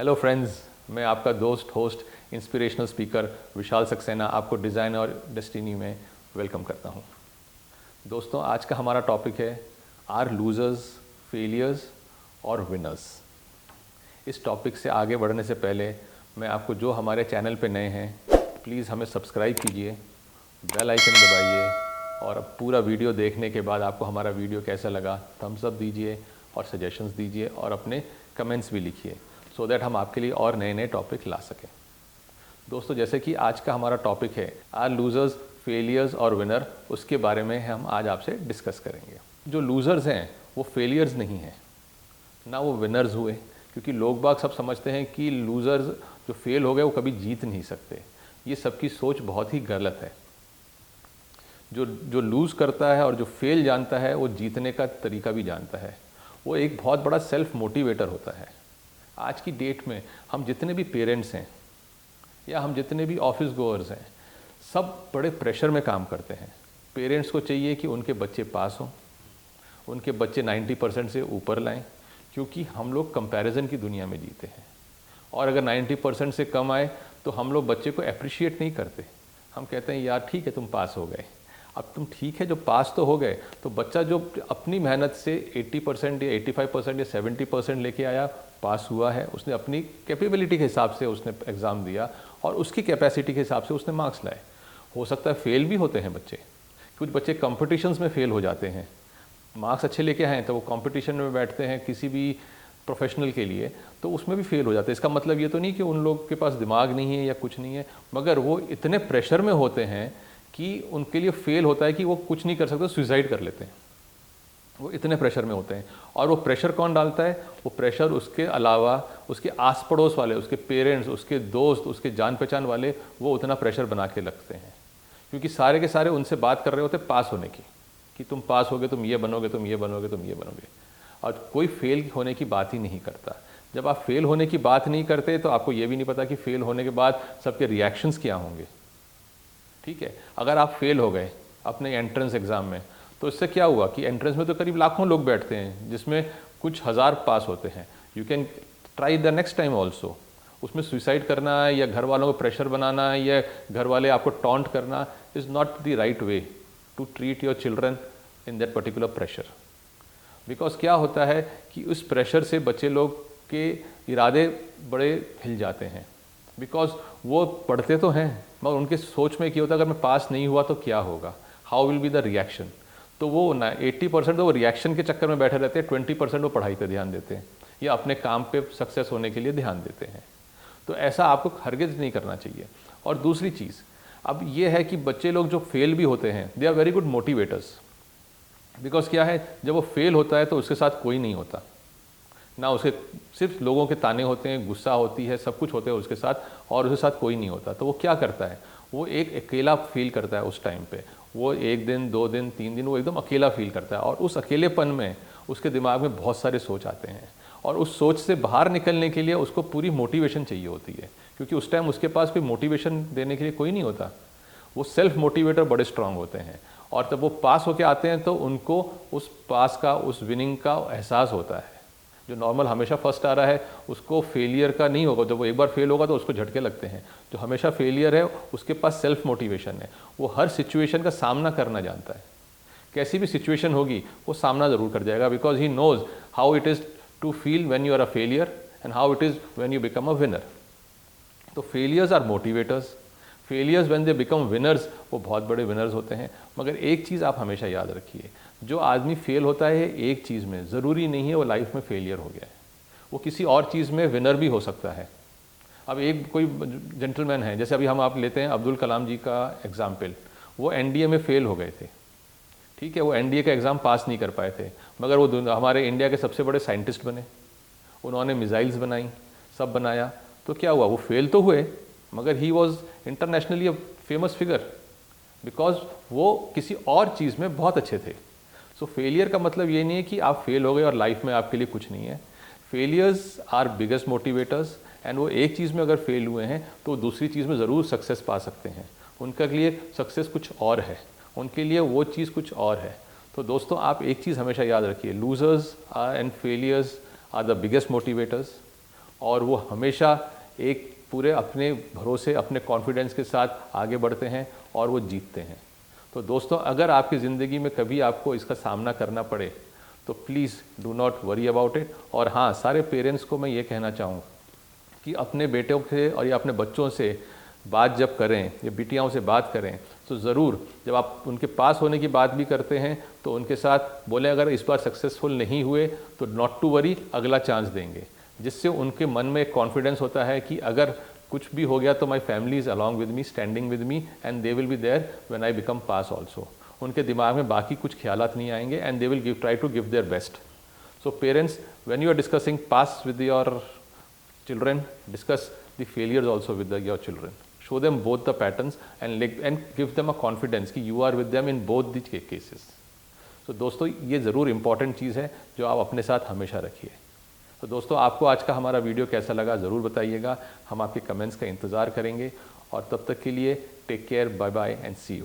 Hello friends, मैं आपका दोस्त होस्ट इंस्पिरेशनल स्पीकर विशाल सक्सेना आपको डिज़ाइन और डेस्टिनी में वेलकम करता हूं। दोस्तों, आज का हमारा टॉपिक है आर लूजर्स, फेलियर्स और विनर्स। इस टॉपिक से आगे बढ़ने से पहले मैं आपको, जो हमारे चैनल पे नए हैं, प्लीज़ हमें सब्सक्राइब कीजिए, बेल आइकन दबाइए और अब पूरा वीडियो देखने के बाद आपको हमारा वीडियो कैसा लगा थम्स अप दीजिए और सजेशंस दीजिए और अपने कमेंट्स भी लिखिए, सो दैट हम आपके लिए और नए नए टॉपिक ला सकें। दोस्तों, जैसे कि आज का हमारा टॉपिक है आर लूजर्स, फेलियर्स और विनर, उसके बारे में हम आज आपसे डिस्कस करेंगे। जो लूजर्स हैं वो फेलियर्स नहीं हैं, ना वो विनर्स हुए, क्योंकि लोग बाग सब समझते हैं कि लूजर्स जो फेल हो गए वो कभी जीत नहीं सकते। ये सबकी सोच बहुत ही गलत है। जो लूज़ करता है और जो फेल जानता है वो जीतने का तरीका भी जानता है। वो एक बहुत बड़ा सेल्फ मोटिवेटर होता है। आज की डेट में हम जितने भी पेरेंट्स हैं या हम जितने भी ऑफिस गोअर्स हैं, सब बड़े प्रेशर में काम करते हैं। पेरेंट्स को चाहिए कि उनके बच्चे पास हों, उनके बच्चे 90% से ऊपर लाएं, क्योंकि हम लोग कंपैरिजन की दुनिया में जीते हैं। और अगर 90% से कम आए तो हम लोग बच्चे को अप्रिशिएट नहीं करते। हम कहते हैं यार ठीक है, तुम पास हो गए। अब तुम ठीक है, जो पास तो हो गए, तो बच्चा जो अपनी मेहनत से 80% या 85% या 70% लेके आया, पास हुआ है, उसने अपनी कैपेबिलिटी के हिसाब से उसने एग्ज़ाम दिया और उसकी कैपेसिटी के हिसाब से उसने मार्क्स लाए। हो सकता है फेल भी होते हैं बच्चे, कुछ बच्चे कॉम्पिटिशन्स में फेल हो जाते हैं। मार्क्स अच्छे लेके आए तो वो कॉम्पिटिशन में बैठते हैं किसी भी प्रोफेशनल के लिए, तो उसमें भी फेल हो जाते हैं। इसका मतलब ये तो नहीं कि उन लोग के पास दिमाग नहीं है या कुछ नहीं है, मगर वो इतने प्रेशर में होते हैं कि उनके लिए फेल होता है कि वो कुछ नहीं कर सकते, सुसाइड कर लेते हैं। वो इतने प्रेशर में होते हैं। और वो प्रेशर कौन डालता है? वो प्रेशर उसके अलावा उसके आस पड़ोस वाले, उसके पेरेंट्स, उसके दोस्त, उसके जान पहचान वाले, वो उतना प्रेशर बना के लगते हैं, क्योंकि सारे के सारे उनसे बात कर रहे होते पास होने की, कि तुम पास होगे, तुम ये बनोगे, तुम ये बनोगे, तुम ये बनोगे। और कोई फेल होने की बात ही नहीं करता। जब आप फेल होने की बात नहीं करते तो आपको ये भी नहीं पता कि फेल होने के बाद सबके रिएक्शंस क्या होंगे। ठीक है, अगर आप फेल हो गए अपने एंट्रेंस एग्ज़ाम में, तो इससे क्या हुआ कि एंट्रेंस में तो करीब लाखों लोग बैठते हैं, जिसमें कुछ हज़ार पास होते हैं। You can try the next time also. उसमें सुसाइड करना या घर वालों को प्रेशर बनाना या घर वाले आपको टॉन्ट करना is not the right way to treat your children in that particular pressure. Because क्या होता है कि उस प्रेशर से बच्चे लोग के इरादे बड़े हिल जाते हैं। बिकॉज वो पढ़ते तो हैं, मगर उनके सोच में क्या होता है, अगर मैं पास नहीं हुआ तो क्या होगा, how will be the reaction. तो वो 80% तो वो रिएक्शन के चक्कर में बैठे रहते हैं, 20% वो पढ़ाई पे ध्यान देते हैं या अपने काम पे सक्सेस होने के लिए ध्यान देते हैं। तो ऐसा आपको हरगिज़ नहीं करना चाहिए। और दूसरी चीज़ अब ये है कि बच्चे लोग जो फेल भी होते हैं, they are very good motivators. Because क्या है, जब वो फेल होता है तो उसके साथ कोई नहीं होता ना, उसके सिर्फ लोगों के ताने होते हैं, गुस्सा होती है, सब कुछ होते हैं उसके साथ, और उसके साथ कोई नहीं होता। तो वो क्या करता है, वो एक अकेला फील करता है उस टाइम पे। वो 1 दिन 2 दिन 3 दिन वो एकदम अकेला फील करता है, और उस अकेलेपन में उसके दिमाग में बहुत सारे सोच आते हैं, और उस सोच से बाहर निकलने के लिए उसको पूरी मोटिवेशन चाहिए होती है, क्योंकि उस टाइम उसके पास कोई मोटिवेशन देने के लिए कोई नहीं होता। वो सेल्फ मोटिवेटर बड़े स्ट्रांग होते हैं, और जब वो पास होके आते हैं तो उनको उस पास का, उस विनिंग का एहसास होता है। जो नॉर्मल हमेशा फर्स्ट आ रहा है उसको फेलियर का नहीं होगा। जब वो एक बार फेल होगा तो उसको झटके लगते हैं। जो हमेशा फेलियर है उसके पास सेल्फ मोटिवेशन है, वो हर सिचुएशन का सामना करना जानता है। कैसी भी सिचुएशन होगी वो सामना ज़रूर कर जाएगा, because he knows how it is to feel when you are a failure and how it is when you become a winner. तो failures are motivators, failures when they become winners, वो बहुत बड़े विनर्स होते हैं। मगर एक चीज़ आप हमेशा याद रखिए, जो आदमी फेल होता है एक चीज़ में, ज़रूरी नहीं है वो लाइफ में फेलियर हो गया है, वो किसी और चीज़ में विनर भी हो सकता है। अब एक कोई जेंटलमैन है, जैसे अभी हम आप लेते हैं अब्दुल कलाम जी का एग्जाम्पल। वो एनडीए में फेल हो गए थे, ठीक है, वो एनडीए का एग्ज़ाम पास नहीं कर पाए थे, मगर वो हमारे इंडिया के सबसे बड़े साइंटिस्ट बने। उन्होंने मिसाइल्स बनाई, सब बनाया। तो क्या हुआ, वो फेल तो हुए, मगर he was internationally a famous figure, because वो किसी और चीज़ में बहुत अच्छे थे। सो फेलियर का मतलब ये नहीं है कि आप फेल हो गए और लाइफ में आपके लिए कुछ नहीं है। Failures are biggest motivators, and वो एक चीज़ में अगर फेल हुए हैं तो दूसरी चीज़ में ज़रूर सक्सेस पा सकते हैं। उनके लिए सक्सेस कुछ और है, उनके लिए वो चीज़ कुछ और है। तो दोस्तों, आप एक चीज़ हमेशा याद रखिए, losers and failures are the biggest motivators. और वो हमेशा एक पूरे अपने भरोसे, अपने कॉन्फिडेंस के साथ आगे बढ़ते हैं और वो जीतते हैं। तो दोस्तों, अगर आपकी ज़िंदगी में कभी आपको इसका सामना करना पड़े तो please do not worry about it. और हाँ, सारे पेरेंट्स को मैं ये कहना चाहूँगा कि अपने बेटों से और या अपने बच्चों से बात जब करें या बिटियाओं से बात करें तो ज़रूर जब आप उनके पास होने की बात भी करते हैं तो उनके साथ बोलें अगर इस बार सक्सेसफुल नहीं हुए तो नॉट टू वरी, अगला चांस देंगे, जिससे उनके मन में एक कॉन्फिडेंस होता है कि अगर कुछ भी हो गया तो my family is along with me, standing with me and they will be there when I become pass also. उनके दिमाग में बाकी कुछ ख्यालात नहीं आएंगे and they will try to give their best. So parents, when you are discussing pass with your children, discuss the failures also with your children. Show them both the patterns and give them a confidence कि you are with them in both the cases. तो दोस्तों, ये ज़रूर important चीज़ है जो आप अपने साथ हमेशा रखिए। तो दोस्तों, आपको आज का हमारा वीडियो कैसा लगा ज़रूर बताइएगा, हम आपके कमेंट्स का इंतज़ार करेंगे और तब तक के लिए take care, bye bye and see you.